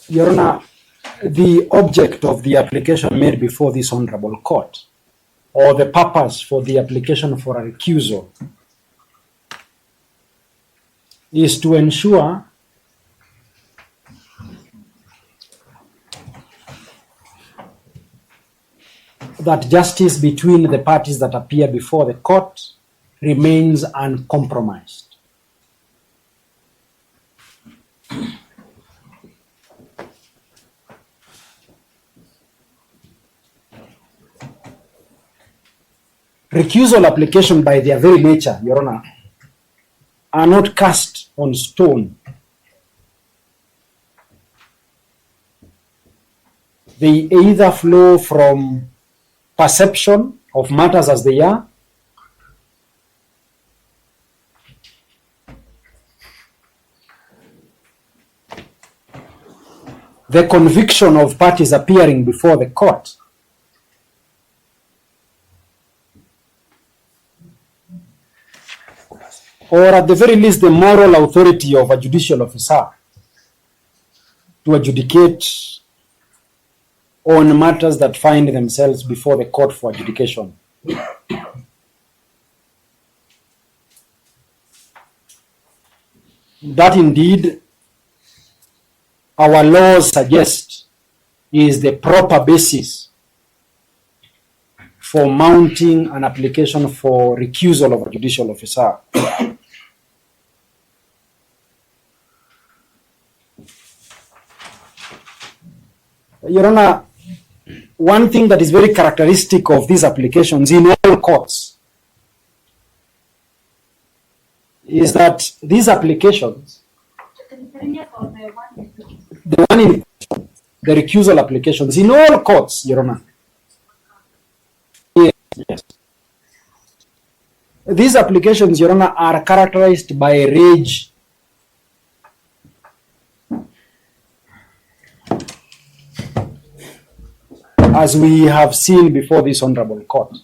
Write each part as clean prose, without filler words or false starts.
Your Honor, the object of the application made before this Honorable Court, or the purpose for the application for a recusal, is to ensure that justice between the parties that appear before the court remains uncompromised. Recusal application by their very nature, Your Honor, are not cast on stone. They either flow from perception of matters as they are, the conviction of parties appearing before the court, or at the very least the moral authority of a judicial officer to adjudicate on matters that find themselves before the court for adjudication. That indeed our laws suggest is the proper basis for mounting an application for recusal of a judicial officer. Your Honor, one thing that is very characteristic of these applications in all courts is that these applications, the recusal applications in all courts, Your Honor, yes. These applications, Your Honor, are characterized by rage, as we have seen before this Honorable Court.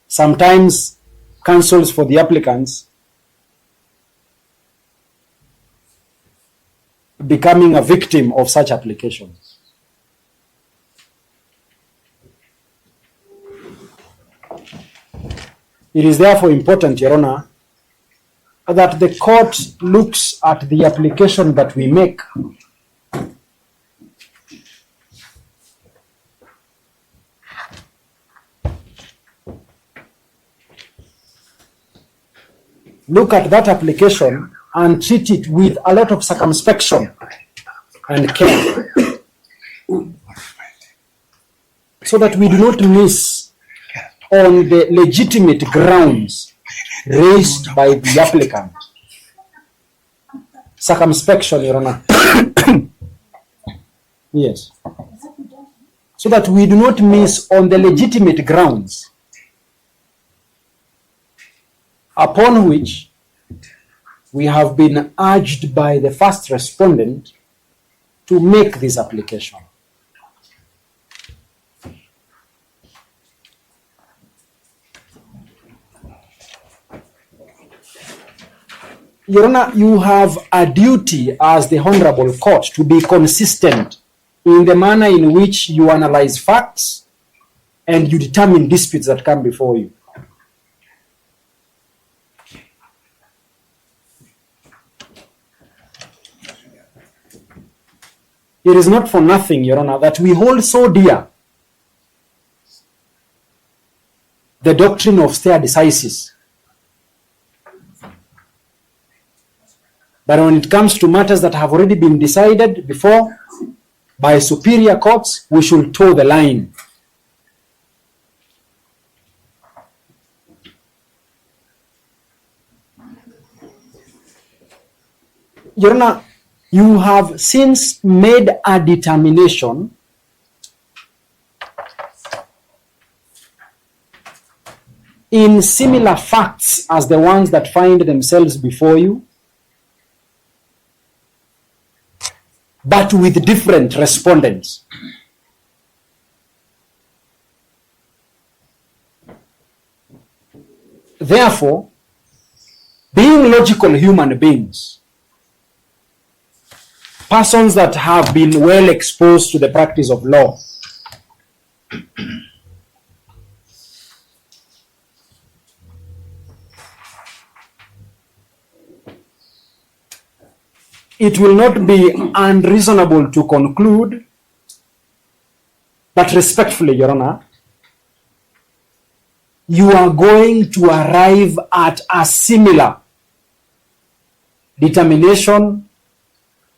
Sometimes counsels for the applicants becoming a victim of such applications. It is therefore important, Your Honor, that the court looks at the application that we make look at that application and treat it with a lot of circumspection and care, so that we do not miss on the legitimate grounds raised by the applicant. Circumspection, Your Honor. Yes. So that we do not miss on the legitimate grounds upon which we have been urged by the first respondent to make this application. Your Honor, you have a duty as the Honorable Court to be consistent in the manner in which you analyze facts and you determine disputes that come before you. It is not for nothing, Your Honor, that we hold so dear the doctrine of stare decisis. But when it comes to matters that have already been decided before by superior courts, we should toe the line. Your Honor, you have since made a determination in similar facts as the ones that find themselves before you, but with different respondents. Therefore, being logical human beings, persons that have been well exposed to the practice of law. It will not be unreasonable to conclude that respectfully, Your Honor, you are going to arrive at a similar determination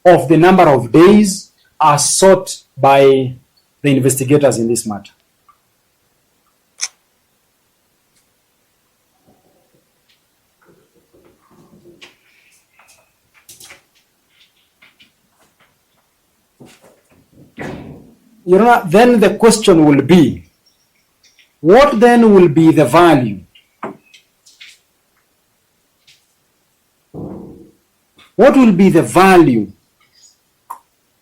of the number of days as sought by the investigators in this matter. Your Honor, then the question will be, what then will be the value? What will be the value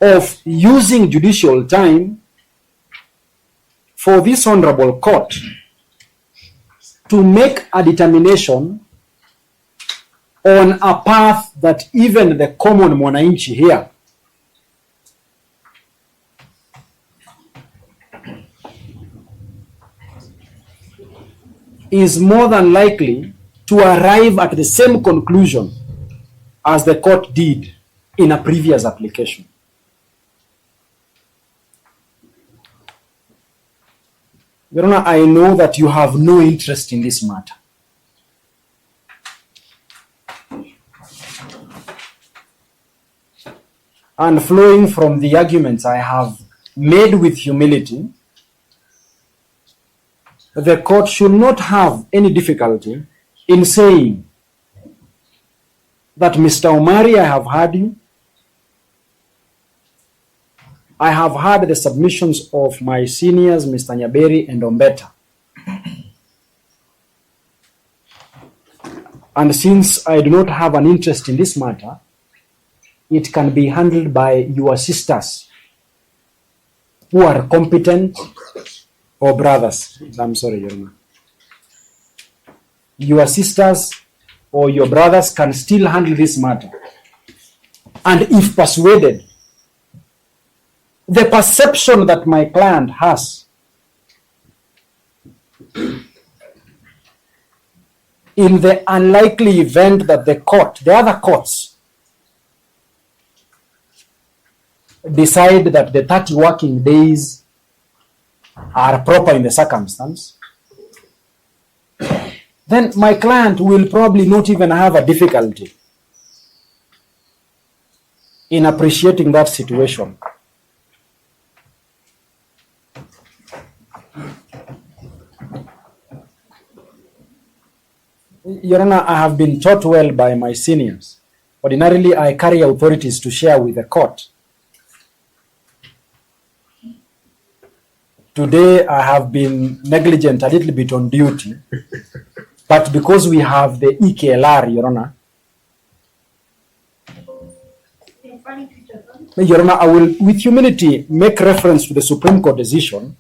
of using judicial time for this honorable court to make a determination on a path that even the common mwananchi here is more than likely to arrive at the same conclusion as the court did in a previous application. Your Honor, I know that you have no interest in this matter. And flowing from the arguments I have made with humility, the court should not have any difficulty in saying that Mr. Omari, I have heard you. I have heard the submissions of my seniors, Mr. Nyaberi and Ombeta. And since I do not have an interest in this matter, it can be handled by your sisters who are competent, or brothers. I'm sorry, Your Honor. Your sisters or your brothers can still handle this matter. And if persuaded, the perception that my client has in the unlikely event that the court, the other courts, decide that the 30 working days are proper in the circumstance, then my client will probably not even have a difficulty in appreciating that situation. Your Honor, I have been taught well by my seniors. Ordinarily, I carry authorities to share with the court. Today, I have been negligent a little bit on duty, but because we have the EKLR, Your Honor, I will, with humility, make reference to the Supreme Court decision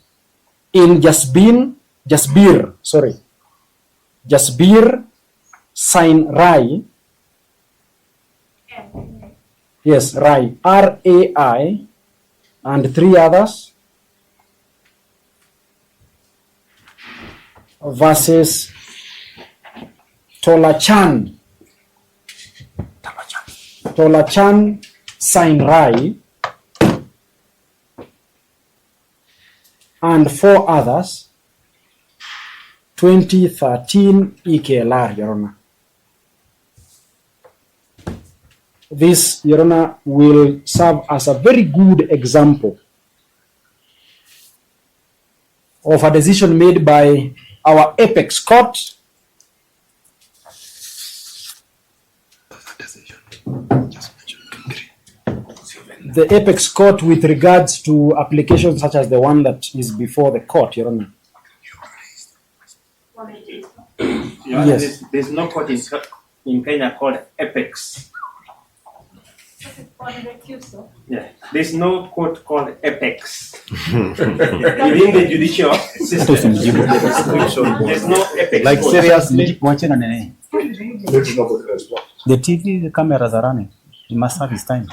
in Jasbir Sign Rai, yes, Rai, R-A-I, and 3 others, versus Tolachan Sign Rai, and 4 others, 2013 EKLR, Your Honor. This, Your Honor, will serve as a very good example of a decision made by our apex court, the apex court, with regards to applications such as the one that is before the court, Your Honor. Yes. There's no court in Kenya called apex. Recusal. Yeah, there's no court called apex. Within the judicial system, there's no apex. Like court. seriously, watching on the TV, the cameras are running. You must have his time.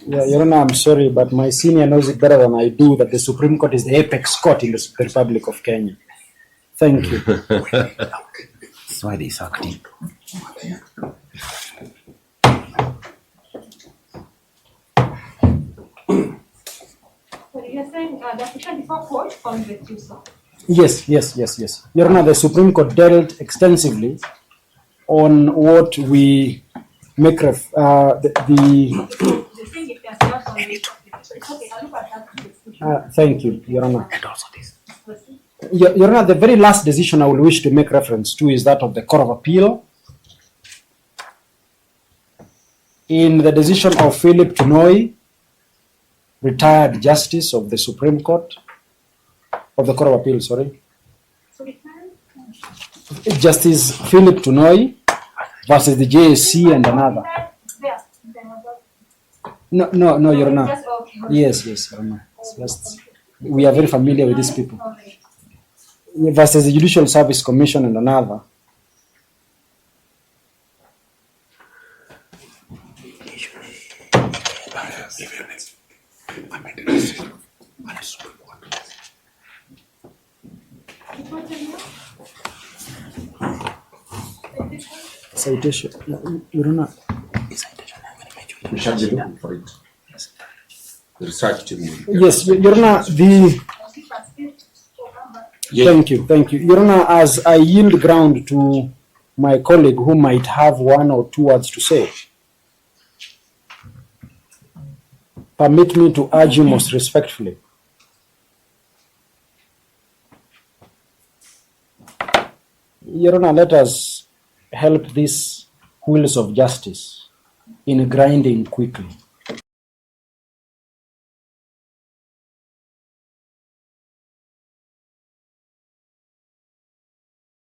Yeah, Your Honor, I'm sorry, but my senior knows it better than I do that the Supreme Court is the apex court in the Republic of Kenya. Thank you. That's why they sucked him. So you're saying the petition before court found recusal? Yes. Your Honor, the Supreme Court dealt extensively on what we make The thing if there's not on it, okay, I'll look at that. thank you, Your Honor. And also this. Your Honor, the very last decision I will wish to make reference to is that of the Court of Appeal. In the decision of Philip Tunoi, retired Justice of the Supreme Court, of the Court of Appeal, sorry. So we can. Justice Philip Tunoi versus the JSC and another. No, Your Honor. Yes, Your Honor. We are very familiar with these people. Versus the Judicial Service Commission and another. Citation. Your Honor. We shall be looking for it. The research team will. Yes, Your Honor, Thank you. Your Honor, as I yield ground to my colleague who might have one or two words to say, permit me to urge you most respectfully. Your Honor, let us help these wheels of justice in grinding quickly.